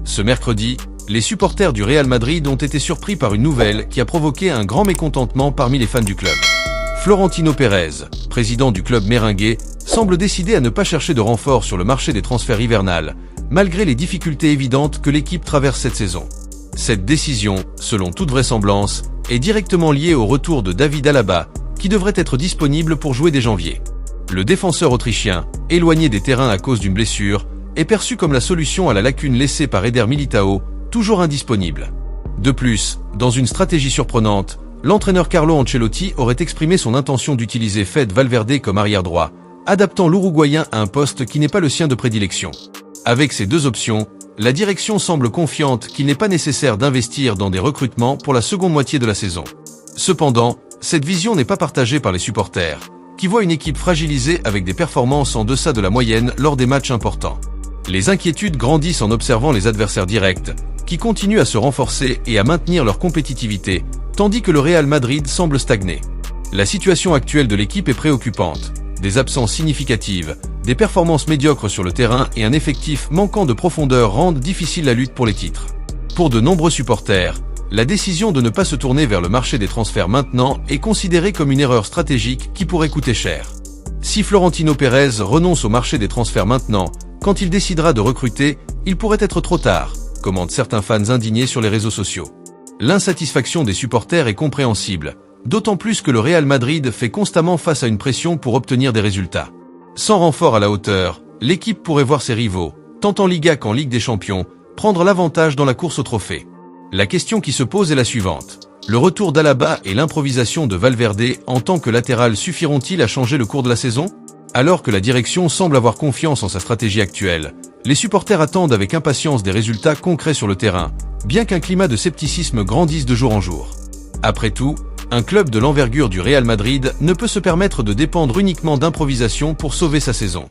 Ce mercredi, les supporters du Real Madrid ont été surpris par une nouvelle qui a provoqué un grand mécontentement parmi les fans du club. Florentino Pérez, président du club merengue, semble décidé à ne pas chercher de renfort sur le marché des transferts hivernal, malgré les difficultés évidentes que l'équipe traverse cette saison. Cette décision, selon toute vraisemblance, est directement liée au retour de David Alaba, qui devrait être disponible pour jouer dès janvier. Le défenseur autrichien, éloigné des terrains à cause d'une blessure, est perçu comme la solution à la lacune laissée par Eder Militao, toujours indisponible. De plus, dans une stratégie surprenante, l'entraîneur Carlo Ancelotti aurait exprimé son intention d'utiliser Fede Valverde comme arrière-droit, adaptant l'Uruguayen à un poste qui n'est pas le sien de prédilection. Avec ces deux options, la direction semble confiante qu'il n'est pas nécessaire d'investir dans des recrutements pour la seconde moitié de la saison. Cependant, cette vision n'est pas partagée par les supporters, qui voient une équipe fragilisée avec des performances en deçà de la moyenne lors des matchs importants. Les inquiétudes grandissent en observant les adversaires directs, qui continuent à se renforcer et à maintenir leur compétitivité, tandis que le Real Madrid semble stagner. La situation actuelle de l'équipe est préoccupante. Des absences significatives, des performances médiocres sur le terrain et un effectif manquant de profondeur rendent difficile la lutte pour les titres. Pour de nombreux supporters, la décision de ne pas se tourner vers le marché des transferts maintenant est considérée comme une erreur stratégique qui pourrait coûter cher. Si Florentino Pérez renonce au marché des transferts maintenant, quand il décidera de recruter, il pourrait être trop tard, commentent certains fans indignés sur les réseaux sociaux. L'insatisfaction des supporters est compréhensible, d'autant plus que le Real Madrid fait constamment face à une pression pour obtenir des résultats. Sans renfort à la hauteur, l'équipe pourrait voir ses rivaux, tant en Liga qu'en Ligue des Champions, prendre l'avantage dans la course au trophée. La question qui se pose est la suivante. Le retour d'Alaba et l'improvisation de Valverde en tant que latéral suffiront-ils à changer le cours de la saison ? Alors que la direction semble avoir confiance en sa stratégie actuelle, les supporters attendent avec impatience des résultats concrets sur le terrain, bien qu'un climat de scepticisme grandisse de jour en jour. Après tout, un club de l'envergure du Real Madrid ne peut se permettre de dépendre uniquement d'improvisation pour sauver sa saison.